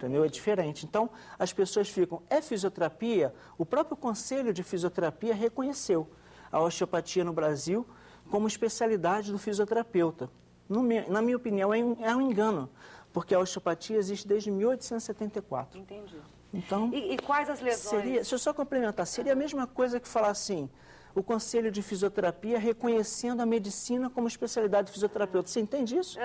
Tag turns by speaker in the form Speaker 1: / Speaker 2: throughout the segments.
Speaker 1: entendeu? É diferente. Então, as pessoas ficam, é fisioterapia? O próprio Conselho de Fisioterapia reconheceu a osteopatia no Brasil como especialidade do fisioterapeuta. Na minha opinião, é um engano, porque a osteopatia existe desde 1874.
Speaker 2: Entendi.
Speaker 1: Então,
Speaker 2: e quais as lesões?
Speaker 1: Deixa eu só complementar, seria a mesma coisa que falar assim, o Conselho de Fisioterapia reconhecendo a medicina como especialidade de fisioterapeuta. Você entende isso?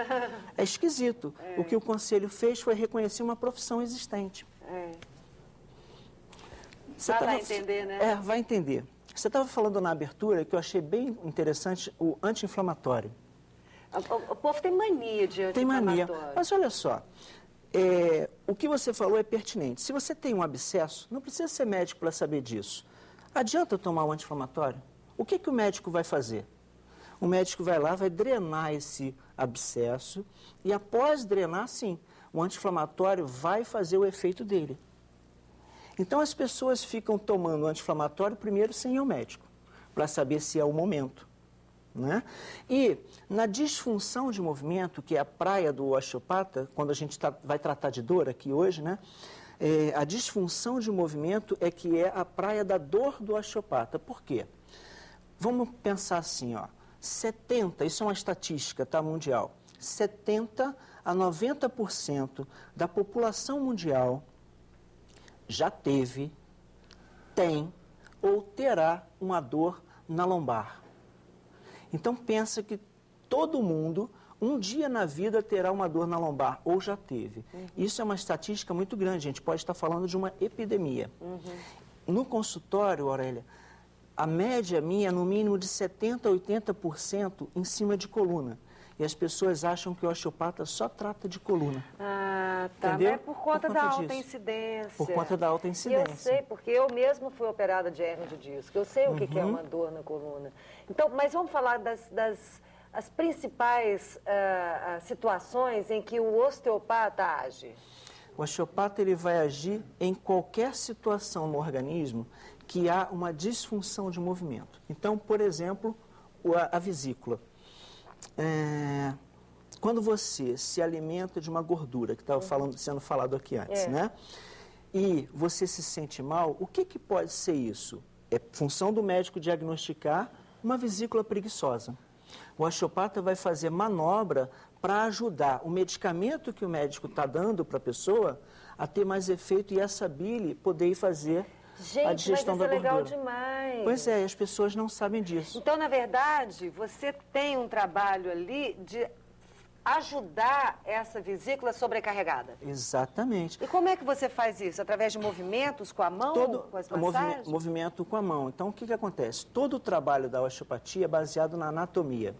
Speaker 1: É esquisito. O que o Conselho fez foi reconhecer uma profissão existente.
Speaker 2: Vai entender, né?
Speaker 1: Vai entender. Você estava falando na abertura, que eu achei bem interessante, o anti-inflamatório.
Speaker 2: O povo tem mania de anti-inflamatório.
Speaker 1: Tem mania. Mas olha só, o que você falou é pertinente. Se você tem um abscesso, não precisa ser médico para saber disso. Adianta tomar um anti-inflamatório? O que o médico vai fazer? O médico vai lá, vai drenar esse abscesso e após drenar, sim, o anti-inflamatório vai fazer o efeito dele. Então as pessoas ficam tomando anti-inflamatório primeiro sem ir ao médico, para saber se é o momento. Né? E na disfunção de movimento, que é a praia do osteopata, quando a gente vai tratar de dor aqui hoje, né? A disfunção de movimento é que é a praia da dor do osteopata. Por quê? Vamos pensar assim, ó, 70, isso é uma estatística, tá, mundial, 70 a 90% da população mundial já teve, tem ou terá uma dor na lombar. Então pensa que todo mundo, um dia na vida, terá uma dor na lombar, ou já teve. Isso é uma estatística muito grande, a gente pode estar falando de uma epidemia. No consultório, Aurélia, a média minha é no mínimo de 70% a 80% em cima de coluna. E as pessoas acham que o osteopata só trata de coluna.
Speaker 2: Ah, tá.
Speaker 1: Entendeu?
Speaker 2: Mas é por conta da alta incidência.
Speaker 1: Por conta da alta incidência.
Speaker 2: Eu sei, porque eu mesmo fui operada de hérnia de disco. Eu sei o que é uma dor na coluna. Então, mas vamos falar as principais situações em que o osteopata age.
Speaker 1: O osteopata ele vai agir em qualquer situação no organismo que há uma disfunção de movimento. Então, por exemplo, a vesícula. Quando você se alimenta de uma gordura, que estava sendo falado aqui antes, né? E você se sente mal, o que pode ser isso? É função do médico diagnosticar uma vesícula preguiçosa. O osteopata vai fazer manobra para ajudar o medicamento que o médico está dando para a pessoa a ter mais efeito e essa bile poder ir fazer a digestão da gordura.
Speaker 2: Gente, mas isso é legal demais.
Speaker 1: Pois é, as pessoas não sabem disso.
Speaker 2: Então, na verdade, você tem um trabalho ali de ajudar essa vesícula sobrecarregada.
Speaker 1: Exatamente.
Speaker 2: E como é que você faz isso? Através de movimentos com a mão? Com as massagens?
Speaker 1: Movimento com a mão. Então, o que acontece? Todo o trabalho da osteopatia é baseado na anatomia,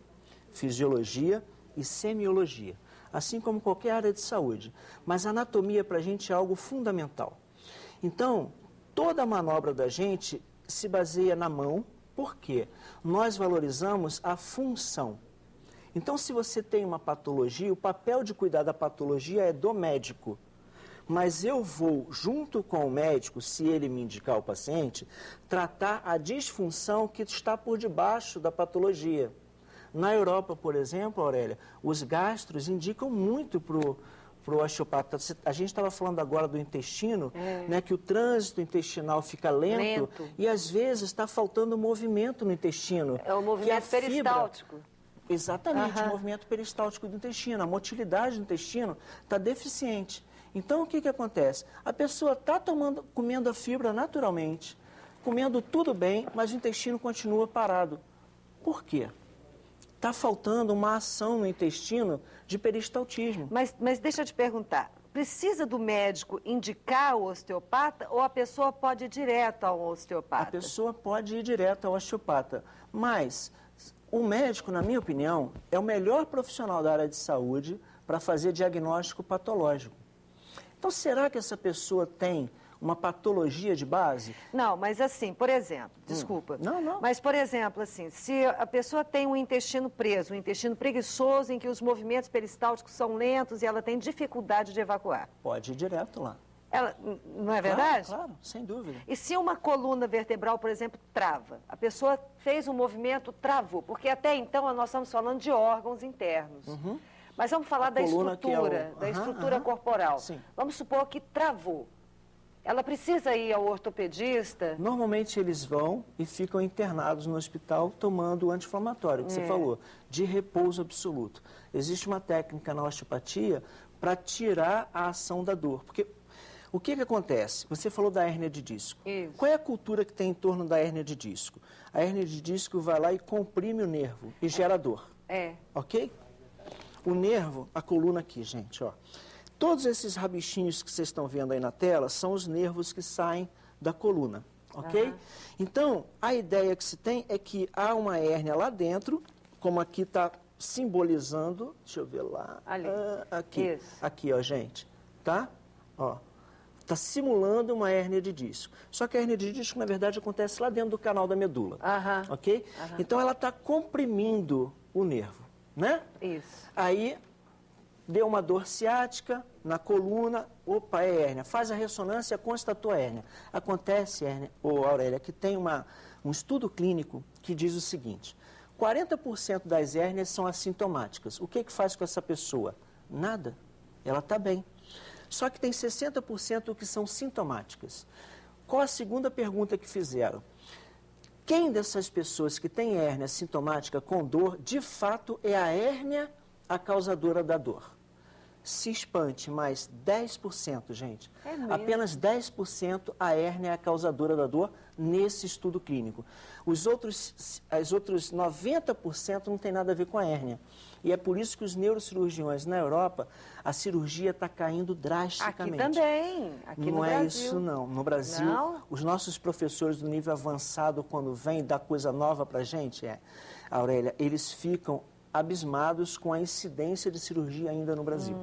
Speaker 1: fisiologia e semiologia, assim como qualquer área de saúde. Mas a anatomia, para a gente, é algo fundamental. Então, toda a manobra da gente se baseia na mão, porque nós valorizamos a função. Então, se você tem uma patologia, o papel de cuidar da patologia é do médico. Mas eu vou, junto com o médico, se ele me indicar o paciente, tratar a disfunção que está por debaixo da patologia. Na Europa, por exemplo, Aurélia, os gastros indicam muito para o osteopata. A gente estava falando agora do intestino, né, que o trânsito intestinal fica lento. E às vezes está faltando movimento no intestino.
Speaker 2: É o movimento peristáltico.
Speaker 1: Exatamente, o movimento peristáltico do intestino, a motilidade do intestino está deficiente. Então, o que acontece? A pessoa está comendo a fibra naturalmente, comendo tudo bem, mas o intestino continua parado. Por quê? Está faltando uma ação no intestino de peristaltismo.
Speaker 2: Mas deixa eu te perguntar, precisa do médico indicar o osteopata ou a pessoa pode ir direto ao osteopata?
Speaker 1: A pessoa pode ir direto ao osteopata, mas o médico, na minha opinião, é o melhor profissional da área de saúde para fazer diagnóstico patológico. Então, será que essa pessoa tem uma patologia de base?
Speaker 2: Não, mas assim, por exemplo, desculpa.
Speaker 1: Não.
Speaker 2: Mas, por exemplo, assim, se a pessoa tem um intestino preso, um intestino preguiçoso, em que os movimentos peristálticos são lentos e ela tem dificuldade de evacuar.
Speaker 1: Pode ir direto lá.
Speaker 2: Ela, não é verdade?
Speaker 1: Claro, sem dúvida.
Speaker 2: E se uma coluna vertebral, por exemplo, trava? A pessoa fez um movimento, travou, porque até então nós estamos falando de órgãos internos. Mas vamos falar da estrutura, da estrutura corporal.
Speaker 1: Sim.
Speaker 2: Vamos supor que travou. Ela precisa ir ao ortopedista?
Speaker 1: Normalmente eles vão e ficam internados no hospital tomando o anti-inflamatório, que você falou, de repouso absoluto. Existe uma técnica na osteopatia para tirar a ação da dor. Porque o que acontece? Você falou da hérnia de disco.
Speaker 2: Isso.
Speaker 1: Qual é a cultura que tem em torno da hérnia de disco? A hérnia de disco vai lá e comprime o nervo e gera dor. Ok? O nervo, a coluna aqui, gente, ó. Todos esses rabichinhos que vocês estão vendo aí na tela são os nervos que saem da coluna, ok? Então, a ideia que se tem é que há uma hérnia lá dentro, como aqui está simbolizando, deixa eu ver lá,
Speaker 2: ali.
Speaker 1: Aqui,
Speaker 2: Isso.
Speaker 1: aqui, ó, gente, tá? Ó, está simulando uma hérnia de disco. Só que a hérnia de disco, na verdade, acontece lá dentro do canal da medula, ok? Então, ela está comprimindo o nervo, né?
Speaker 2: Isso.
Speaker 1: Aí, deu uma dor ciática na coluna, opa, é hérnia. Faz a ressonância, constatou a hérnia. Acontece, hérnia, ou Aurélia, que tem um estudo clínico que diz o seguinte: 40% das hérnias são assintomáticas. O que faz com essa pessoa? Nada. Ela está bem. Só que tem 60% que são sintomáticas. Qual a segunda pergunta que fizeram? Quem dessas pessoas que tem hérnia sintomática com dor, de fato, é a hérnia a causadora da dor? Se espante, mais 10%, gente.
Speaker 2: É mesmo?
Speaker 1: Apenas 10% a hérnia é a causadora da dor nesse estudo clínico. Os outros 90% não tem nada a ver com a hérnia. E é por isso que os neurocirurgiões na Europa, a cirurgia está caindo drasticamente.
Speaker 2: Aqui também, aqui no Brasil.
Speaker 1: Não é isso, não. No Brasil, os nossos professores do nível avançado, quando vêm dar coisa nova para a gente, Aurélia, eles ficam abismados com a incidência de cirurgia ainda no Brasil.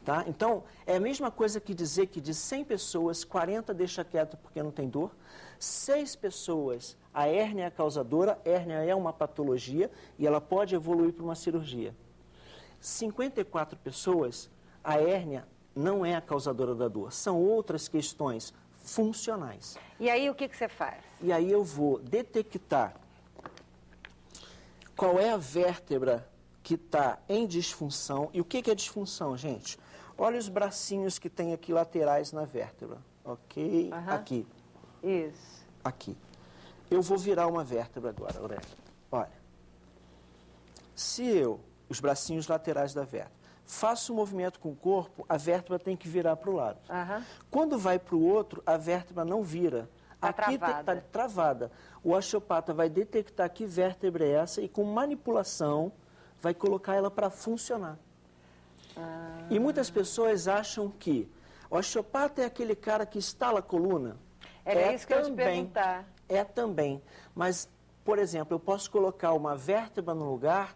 Speaker 1: Tá? Então, é a mesma coisa que dizer que de 100 pessoas, 40 deixa quieto porque não tem dor, 6 pessoas, a hérnia é a causadora, hérnia é uma patologia e ela pode evoluir para uma cirurgia. 54 pessoas, a hérnia não é a causadora da dor, são outras questões funcionais.
Speaker 2: E aí o que você faz?
Speaker 1: E aí eu vou detectar qual é a vértebra que está em disfunção. E o que é disfunção, gente? Olha os bracinhos que tem aqui laterais na vértebra, ok? Aqui.
Speaker 2: Isso.
Speaker 1: Aqui. Eu vou virar uma vértebra agora, Aurélia. Olha. Se os bracinhos laterais da vértebra, faço um movimento com o corpo, a vértebra tem que virar para o lado. Quando vai para o outro, a vértebra não vira. Aqui está travada. O osteopata vai detectar que vértebra é essa e com manipulação vai colocar ela para funcionar. E muitas pessoas acham que o osteopata é aquele cara que instala a coluna.
Speaker 2: Era isso que eu ia te perguntar.
Speaker 1: É também. Mas, por exemplo, eu posso colocar uma vértebra no lugar,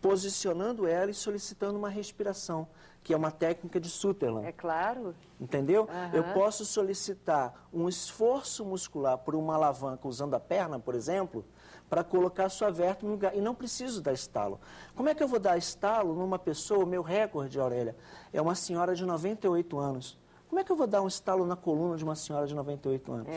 Speaker 1: posicionando ela e solicitando uma respiração, que é uma técnica de Sutherland.
Speaker 2: É claro.
Speaker 1: Entendeu? Eu posso solicitar um esforço muscular por uma alavanca usando a perna, por exemplo, para colocar a sua vértebra no lugar. E não preciso dar estalo. Como é que eu vou dar estalo numa pessoa, o meu recorde, Aurélia, é uma senhora de 98 anos. Como é que eu vou dar um estalo na coluna de uma senhora de 98 anos?